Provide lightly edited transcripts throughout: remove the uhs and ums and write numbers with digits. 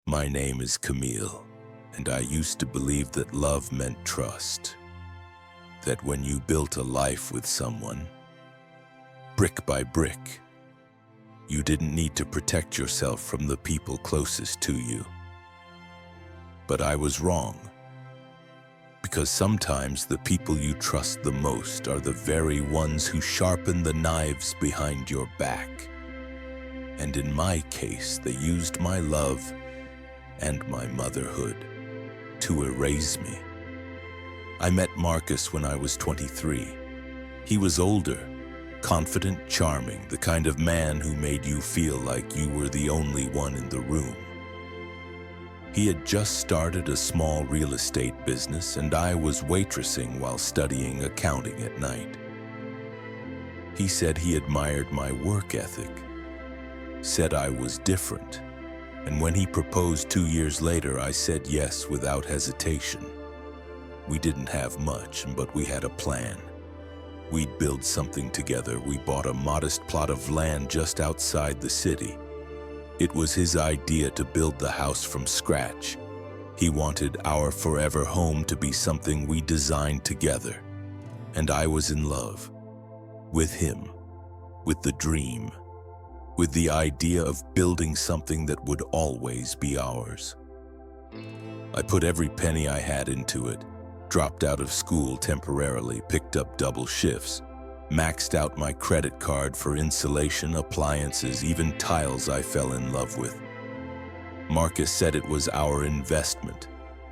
My name is Camille, and I used to believe that love meant trust. That when you built a life with someone, brick by brick, you didn't need to protect yourself from the people closest to you. But I was wrong. Because sometimes the people you trust the most are the very ones who sharpen the knives behind your back. And in my case, they used my love and my motherhood to erase me. I met Marcus when I was 23. He was older, confident, charming, the kind of man who made you feel like you were the only one in the room. He had just started a small real estate business, and I was waitressing while studying accounting at night. He said he admired my work ethic, said I was different, and when he proposed 2 years later, I said yes without hesitation. We didn't have much, but we had a plan. We'd build something together. We bought a modest plot of land just outside the city. It was his idea to build the house from scratch. He wanted our forever home to be something we designed together. And I was in love with him, with the dream, with the idea of building something that would always be ours. I put every penny I had into it, dropped out of school temporarily, picked up double shifts, maxed out my credit card for insulation, appliances, even tiles I fell in love with. Marcus said it was our investment,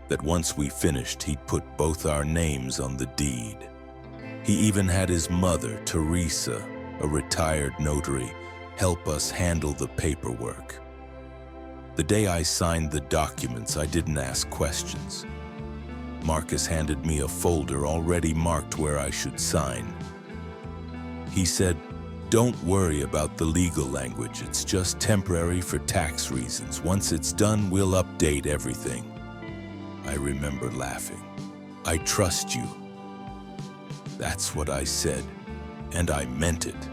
that once we finished, he'd put both our names on the deed. He even had his mother, Teresa, a retired notary, help us handle the paperwork. The day I signed the documents, I didn't ask questions. Marcus handed me a folder already marked where I should sign. He said, "Don't worry about the legal language. It's just temporary for tax reasons. Once it's done, we'll update everything." I remember laughing. "I trust you." That's what I said, and I meant it.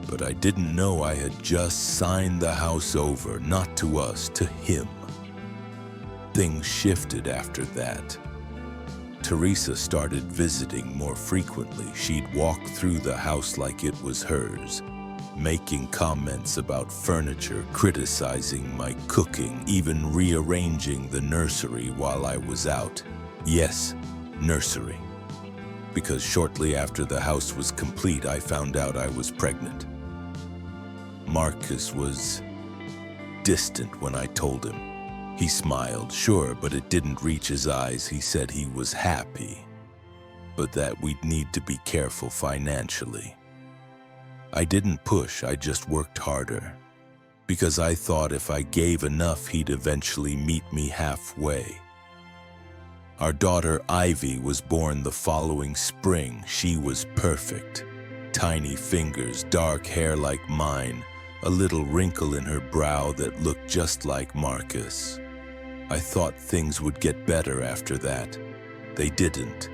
But I didn't know I had just signed the house over, not to us, to him. Things shifted after that. Teresa started visiting more frequently. She'd walk through the house like it was hers, making comments about furniture, criticizing my cooking, even rearranging the nursery while I was out. Yes, nursery. Because shortly after the house was complete, I found out I was pregnant. Marcus was distant when I told him. He smiled, sure, but it didn't reach his eyes. He said he was happy, but that we'd need to be careful financially. I didn't push, I just worked harder, because I thought if I gave enough, he'd eventually meet me halfway. Our daughter Ivy was born the following spring. She was perfect. Tiny fingers, dark hair like mine, a little wrinkle in her brow that looked just like Marcus. I thought things would get better after that. They didn't.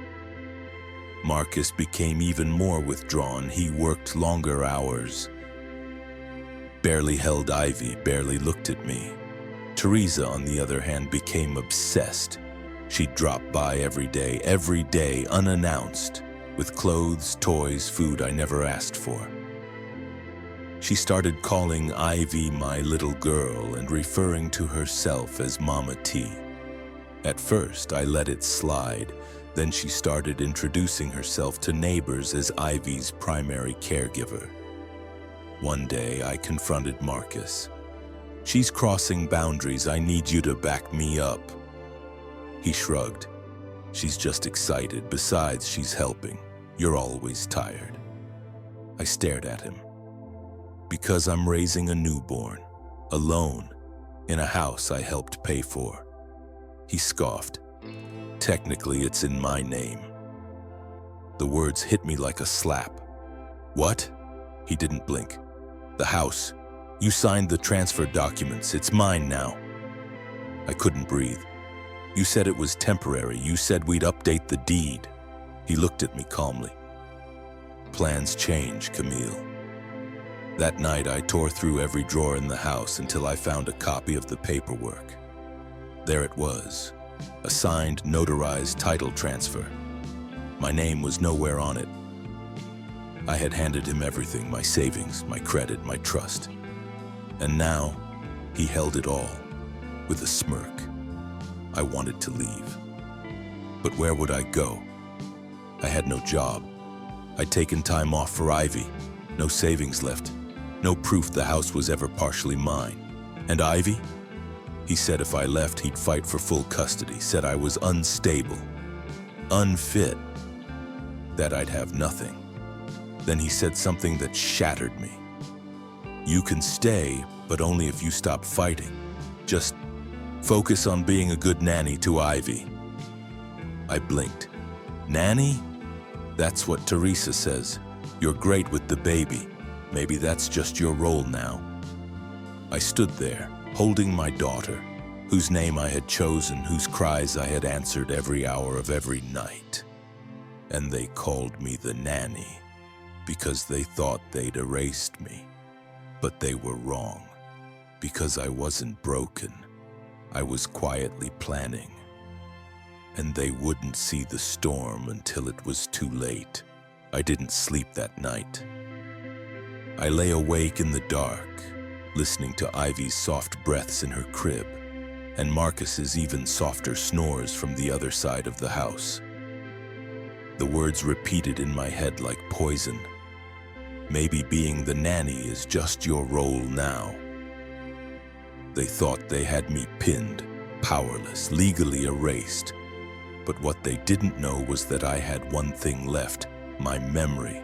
Marcus became even more withdrawn. He worked longer hours. Barely held Ivy, barely looked at me. Teresa, on the other hand, became obsessed. She'd drop by every day, unannounced, with clothes, toys, food I never asked for. She started calling Ivy my little girl and referring to herself as Mama T. At first, I let it slide. Then she started introducing herself to neighbors as Ivy's primary caregiver. One day, I confronted Marcus. "She's crossing boundaries. I need you to back me up." He shrugged. "She's just excited. Besides, she's helping. You're always tired." I stared at him. "Because I'm raising a newborn, alone, in a house I helped pay for." He scoffed. "Technically, it's in my name." The words hit me like a slap. "What?" He didn't blink. "The house. You signed the transfer documents. It's mine now." I couldn't breathe. "You said it was temporary. You said we'd update the deed." He looked at me calmly. "Plans change, Camille." That night, I tore through every drawer in the house until I found a copy of the paperwork. There it was, a signed, notarized title transfer. My name was nowhere on it. I had handed him everything, my savings, my credit, my trust. And now, he held it all, with a smirk. I wanted to leave. But where would I go? I had no job. I'd taken time off for Ivy. No savings left. No proof the house was ever partially mine. And Ivy? He said if I left, he'd fight for full custody. Said I was unstable, unfit, that I'd have nothing. Then he said something that shattered me. You can stay, but only if you stop fighting. Just focus on being a good nanny to Ivy. I blinked. Nanny? That's what Teresa says. You're great with the baby. Maybe that's just your role now. I stood there, holding my daughter, whose name I had chosen, whose cries I had answered every hour of every night. And they called me the nanny because they thought they'd erased me. But they were wrong, because I wasn't broken. I was quietly planning. And they wouldn't see the storm until it was too late. I didn't sleep that night. I lay awake in the dark, listening to Ivy's soft breaths in her crib, and Marcus's even softer snores from the other side of the house. The words repeated in my head like poison. Maybe being the nanny is just your role now. They thought they had me pinned, powerless, legally erased. But what they didn't know was that I had one thing left, my memory.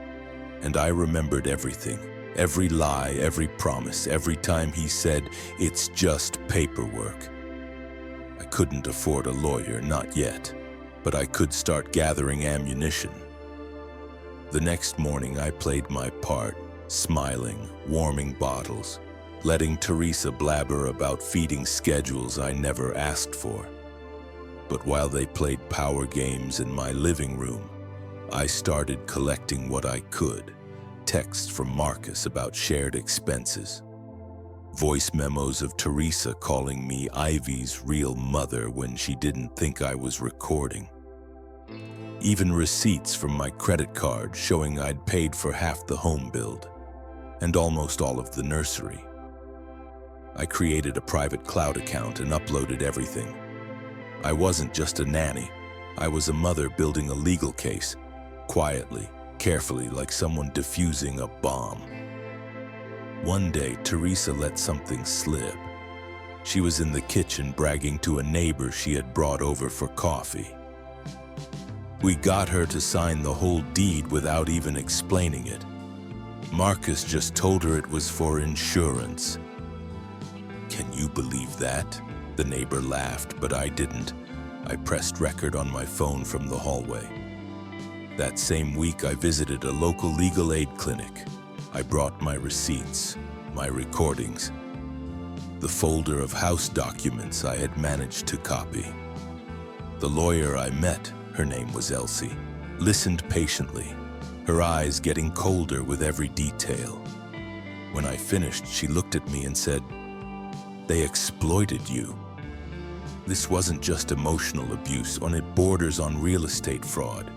And I remembered everything, every lie, every promise, every time he said, "It's just paperwork." I couldn't afford a lawyer, not yet, but I could start gathering ammunition. The next morning I played my part, smiling, warming bottles, letting Teresa blabber about feeding schedules I never asked for. But while they played power games in my living room, I started collecting what I could. Texts from Marcus about shared expenses. Voice memos of Teresa calling me Ivy's real mother when she didn't think I was recording. Even receipts from my credit card showing I'd paid for half the home build and almost all of the nursery. I created a private cloud account and uploaded everything. I wasn't just a nanny. I was a mother building a legal case, quietly, carefully, like someone defusing a bomb. One day, Teresa let something slip. She was in the kitchen bragging to a neighbor she had brought over for coffee. We got her to sign the whole deed without even explaining it. Marcus just told her it was for insurance. Can you believe that? The neighbor laughed, but I didn't. I pressed record on my phone from the hallway. That same week, I visited a local legal aid clinic. I brought my receipts, my recordings, the folder of house documents I had managed to copy. The lawyer I met, her name was Elsie, listened patiently, her eyes getting colder with every detail. When I finished, she looked at me and said, "They exploited you. This wasn't just emotional abuse, and it borders on real estate fraud."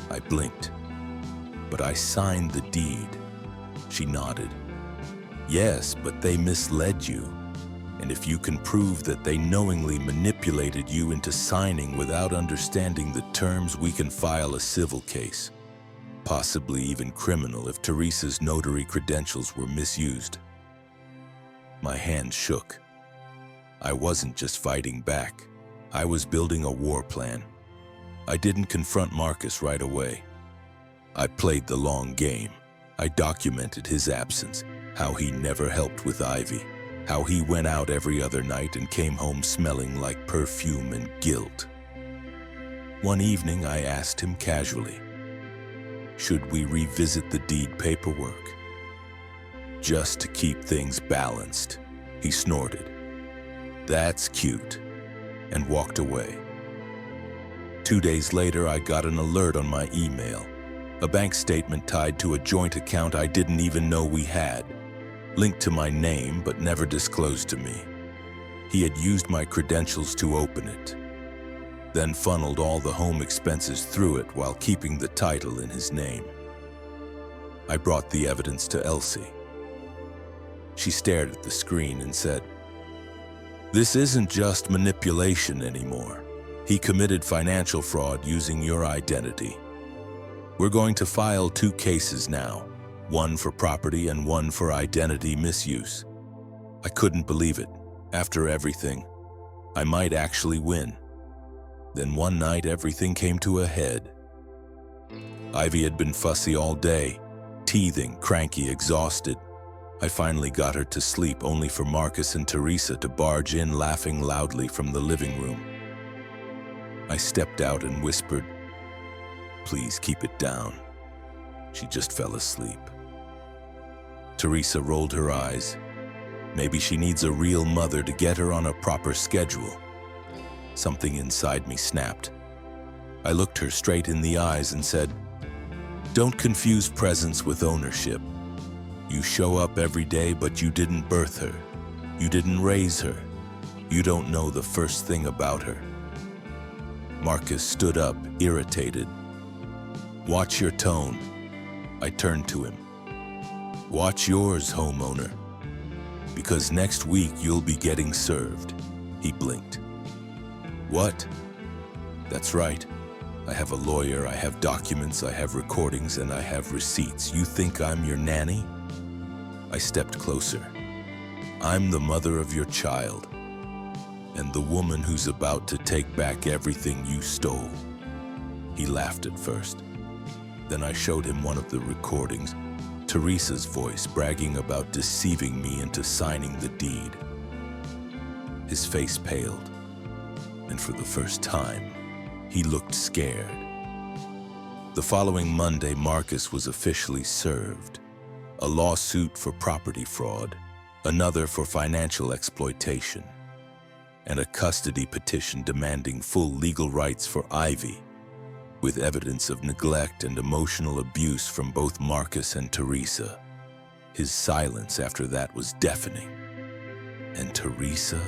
I blinked. "But I signed the deed." She nodded. "Yes, but they misled you. And if you can prove that they knowingly manipulated you into signing without understanding the terms, we can file a civil case. Possibly even criminal if Teresa's notary credentials were misused." My hand shook. I wasn't just fighting back. I was building a war plan. I didn't confront Marcus right away. I played the long game. I documented his absence, how he never helped with Ivy, how he went out every other night and came home smelling like perfume and guilt. One evening, I asked him casually, "Should we revisit the deed paperwork?" "Just to keep things balanced," he snorted. "That's cute," and walked away. 2 days later, I got an alert on my email, a bank statement tied to a joint account I didn't even know we had, linked to my name but never disclosed to me. He had used my credentials to open it, then funneled all the home expenses through it while keeping the title in his name. I brought the evidence to Elsie. She stared at the screen and said, "This isn't just manipulation anymore. He committed financial fraud using your identity. We're going to file 2 cases now, one for property and one for identity misuse." I couldn't believe it. After everything, I might actually win. Then one night, everything came to a head. Ivy had been fussy all day, teething, cranky, exhausted. I finally got her to sleep, only for Marcus and Teresa to barge in, laughing loudly from the living room. I stepped out and whispered, "Please keep it down." She just fell asleep. Teresa rolled her eyes. Maybe she needs a real mother to get her on a proper schedule. Something inside me snapped. I looked her straight in the eyes and said, "Don't confuse presence with ownership. You show up every day, but you didn't birth her. You didn't raise her. You don't know the first thing about her." Marcus stood up, irritated. "Watch your tone." I turned to him. "Watch yours, homeowner. Because next week you'll be getting served." He blinked. "What?" "That's right. I have a lawyer, I have documents, I have recordings, and I have receipts. You think I'm your nanny?" I stepped closer. "I'm the mother of your child, and the woman who's about to take back everything you stole." He laughed at first. Then I showed him one of the recordings, Teresa's voice bragging about deceiving me into signing the deed. His face paled, and for the first time, he looked scared. The following Monday, Marcus was officially served. A lawsuit for property fraud, another for financial exploitation, and a custody petition demanding full legal rights for Ivy, with evidence of neglect and emotional abuse from both Marcus and Teresa. His silence after that was deafening. And Teresa?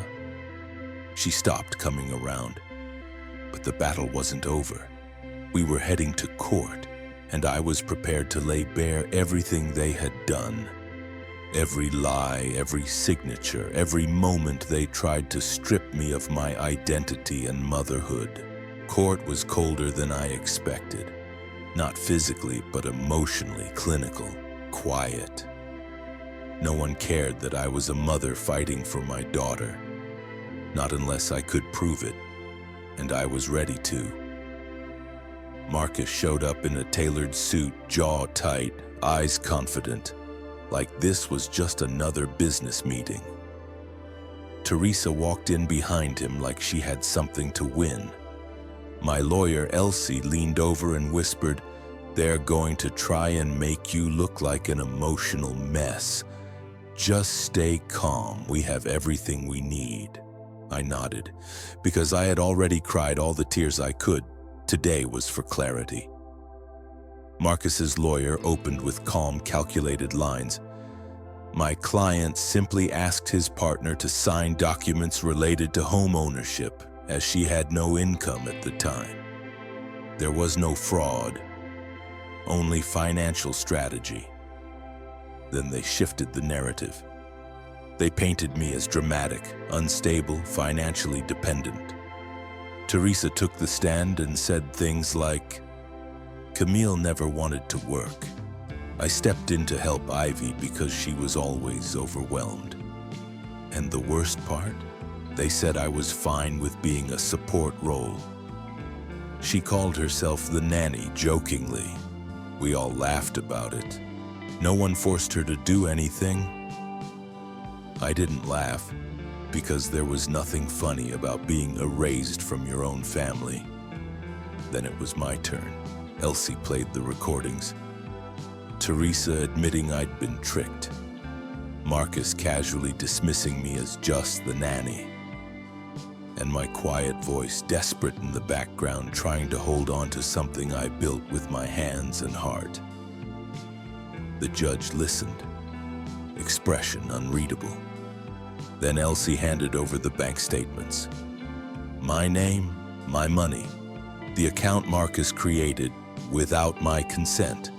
She stopped coming around. But the battle wasn't over. We were heading to court, and I was prepared to lay bare everything they had done. Every lie, every signature, every moment they tried to strip me of my identity and motherhood. Court was colder than I expected. Not physically, but emotionally clinical, quiet. No one cared that I was a mother fighting for my daughter. Not unless I could prove it, and I was ready to. Marcus showed up in a tailored suit, jaw tight, eyes confident, like this was just another business meeting. Teresa walked in behind him like she had something to win. My lawyer, Elsie, leaned over and whispered, "They're going to try and make you look like an emotional mess. Just stay calm. We have everything we need." I nodded, because I had already cried all the tears I could. Today was for clarity. Marcus's lawyer opened with calm, calculated lines. My client simply asked his partner to sign documents related to home ownership, as she had no income at the time. There was no fraud, only financial strategy. Then they shifted the narrative. They painted me as dramatic, unstable, financially dependent. Teresa took the stand and said things like, "Camille never wanted to work. I stepped in to help Ivy because she was always overwhelmed." And the worst part? They said I was fine with being a support role. She called herself the nanny, jokingly. We all laughed about it. No one forced her to do anything. I didn't laugh, because there was nothing funny about being erased from your own family. Then it was my turn. Elsie played the recordings. Teresa admitting I'd been tricked. Marcus casually dismissing me as just the nanny. And my quiet voice, desperate in the background, trying to hold on to something I built with my hands and heart. The judge listened, expression unreadable. Then Elsie handed over the bank statements. My name, my money. The account Marcus created without my consent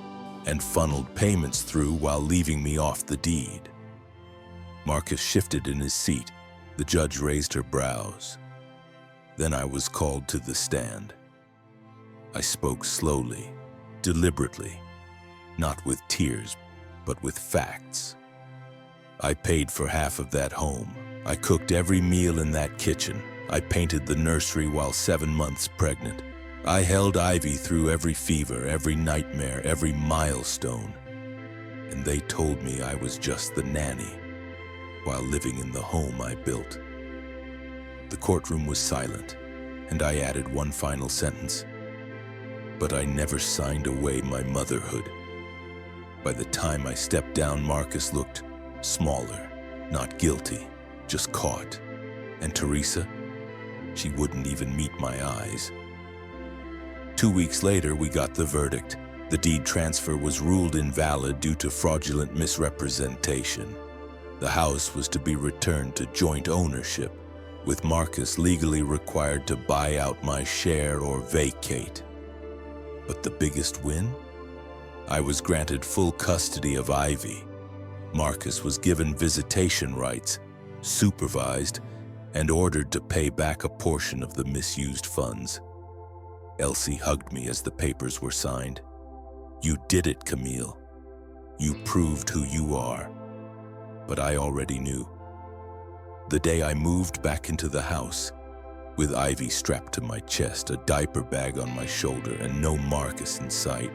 and funneled payments through while leaving me off the deed. Marcus shifted in his seat. The judge raised her brows. Then I was called to the stand. I spoke slowly, deliberately, not with tears, but with facts. I paid for half of that home. I cooked every meal in that kitchen. I painted the nursery while 7 months pregnant. I held Ivy through every fever, every nightmare, every milestone. And they told me I was just the nanny while living in the home I built. The courtroom was silent, and I added one final sentence. But I never signed away my motherhood. By the time I stepped down, Marcus looked smaller, not guilty, just caught. And Teresa, she wouldn't even meet my eyes. 2 weeks later, we got the verdict. The deed transfer was ruled invalid due to fraudulent misrepresentation. The house was to be returned to joint ownership, with Marcus legally required to buy out my share or vacate. But the biggest win? I was granted full custody of Ivy. Marcus was given visitation rights, supervised, and ordered to pay back a portion of the misused funds. Elsie hugged me as the papers were signed. You did it, Camille. You proved who you are. But I already knew. The day I moved back into the house, with Ivy strapped to my chest, a diaper bag on my shoulder, and no Marcus in sight,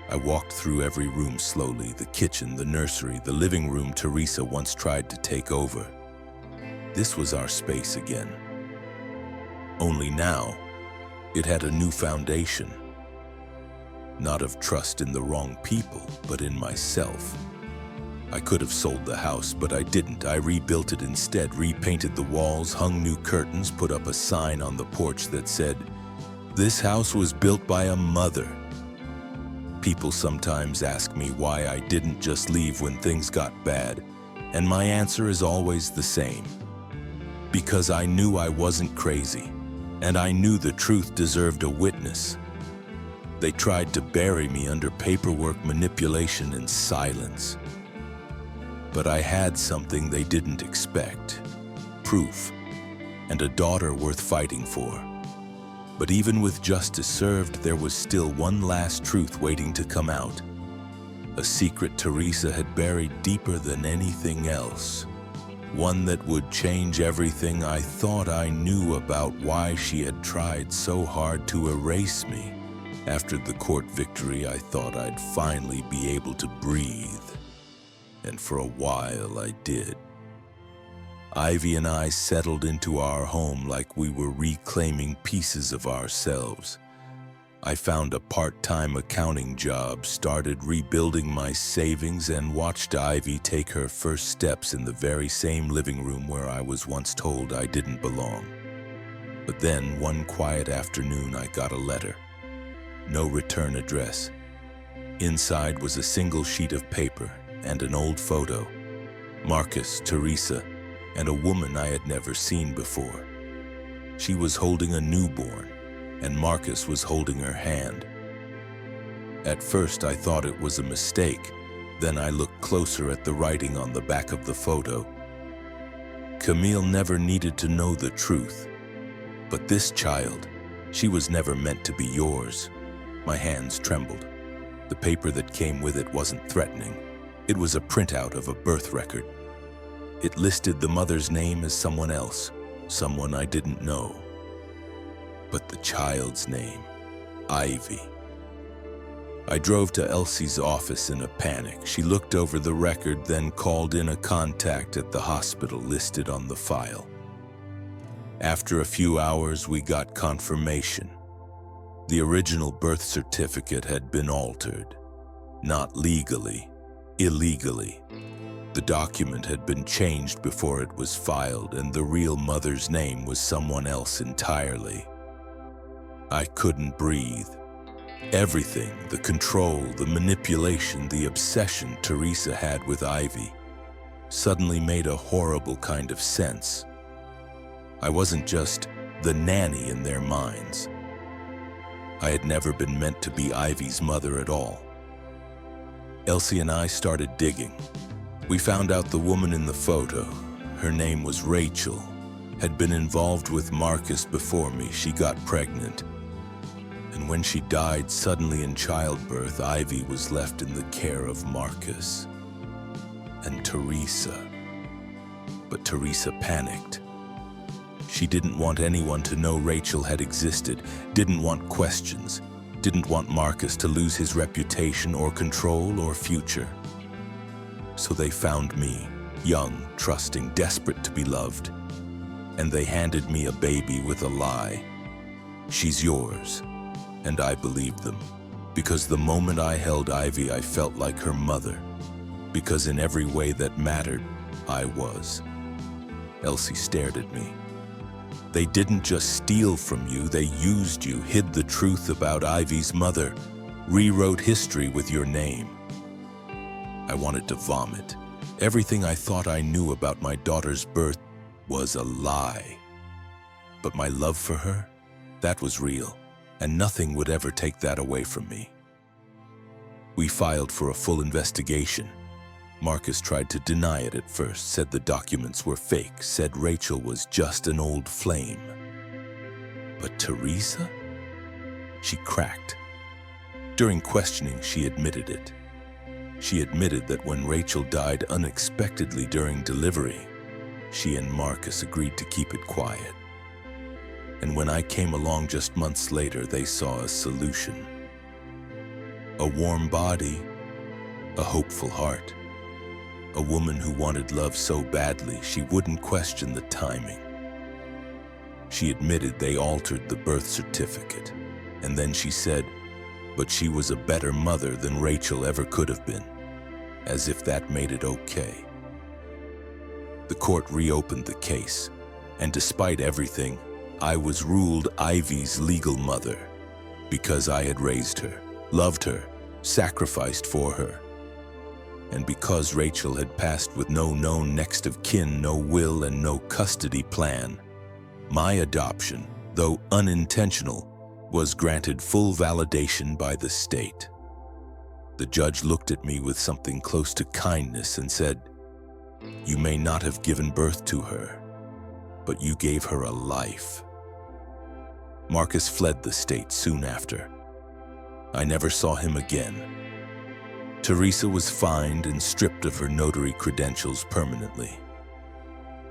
I walked through every room slowly, the kitchen, the nursery, the living room Teresa once tried to take over. This was our space again. Only now, it had a new foundation. Not of trust in the wrong people, but in myself. I could have sold the house, but I didn't. I rebuilt it instead, repainted the walls, hung new curtains, put up a sign on the porch that said, "This house was built by a mother." People sometimes ask me why I didn't just leave when things got bad, and my answer is always the same. Because I knew I wasn't crazy, and I knew the truth deserved a witness. They tried to bury me under paperwork, manipulation, and silence. But I had something they didn't expect: proof, and a daughter worth fighting for. But even with justice served, there was still one last truth waiting to come out. A secret Teresa had buried deeper than anything else. One that would change everything I thought I knew about why she had tried so hard to erase me. After the court victory, I thought I'd finally be able to breathe. And for a while, I did. Ivy and I settled into our home like we were reclaiming pieces of ourselves. I found a part-time accounting job, started rebuilding my savings, and watched Ivy take her first steps in the very same living room where I was once told I didn't belong. But then, one quiet afternoon, I got a letter. No return address. Inside was a single sheet of paper and an old photo. Marcus, Teresa, and a woman I had never seen before. She was holding a newborn, and Marcus was holding her hand. At first, I thought it was a mistake. Then I looked closer at the writing on the back of the photo. Camille never needed to know the truth. But this child, she was never meant to be yours. My hands trembled. The paper that came with it wasn't threatening. It was a printout of a birth record. It listed the mother's name as someone else, someone I didn't know. But the child's name, Ivy. I drove to Elsie's office in a panic. She looked over the record, then called in a contact at the hospital listed on the file. After a few hours, we got confirmation. The original birth certificate had been altered. Not legally, illegally. The document had been changed before it was filed, and the real mother's name was someone else entirely. I couldn't breathe. Everything, the control, the manipulation, the obsession Teresa had with Ivy, suddenly made a horrible kind of sense. I wasn't just the nanny in their minds. I had never been meant to be Ivy's mother at all. Elsie and I started digging. We found out the woman in the photo, her name was Rachel, had been involved with Marcus before me. She got pregnant. And when she died suddenly in childbirth, Ivy was left in the care of Marcus and Teresa. But Teresa panicked. She didn't want anyone to know Rachel had existed, didn't want questions, didn't want Marcus to lose his reputation or control or future. So they found me, young, trusting, desperate to be loved. And they handed me a baby with a lie. She's yours. And I believed them. Because the moment I held Ivy, I felt like her mother. Because in every way that mattered, I was. Elsie stared at me. They didn't just steal from you, they used you, hid the truth about Ivy's mother, rewrote history with your name. I wanted to vomit. Everything I thought I knew about my daughter's birth was a lie. But my love for her, that was real, and nothing would ever take that away from me. We filed for a full investigation. Marcus tried to deny it at first, said the documents were fake, said Rachel was just an old flame. But Teresa? She cracked. During questioning, she admitted it. She admitted that when Rachel died unexpectedly during delivery, she and Marcus agreed to keep it quiet. And when I came along just months later, they saw a solution. A warm body, a hopeful heart. A woman who wanted love so badly she wouldn't question the timing. She admitted they altered the birth certificate, and then she said, but she was a better mother than Rachel ever could have been, as if that made it okay. The court reopened the case, and despite everything, I was ruled Ivy's legal mother, because I had raised her, loved her, sacrificed for her. And because Rachel had passed with no known next of kin, no will, and no custody plan, my adoption, though unintentional, was granted full validation by the state. The judge looked at me with something close to kindness and said, "You may not have given birth to her, but you gave her a life." Marcus fled the state soon after. I never saw him again. Teresa was fined and stripped of her notary credentials permanently.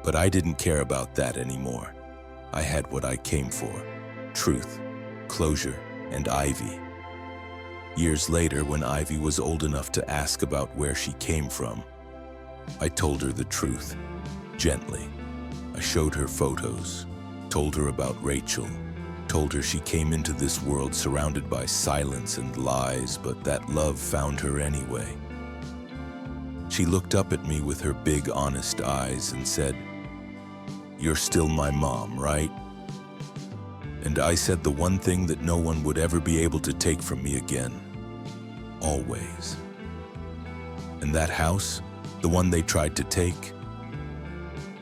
But I didn't care about that anymore. I had what I came for: truth, closure, and Ivy. Years later, when Ivy was old enough to ask about where she came from, I told her the truth, gently. I showed her photos, told her about Rachel, told her she came into this world surrounded by silence and lies, but that love found her anyway. She looked up at me with her big, honest eyes and said, "You're still my mom, right?" And I said the one thing that no one would ever be able to take from me again. Always. And that house, the one they tried to take,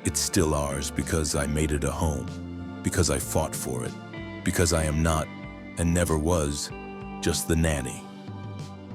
it's still ours because I made it a home, because I fought for it, because I am not, and never was, just the nanny.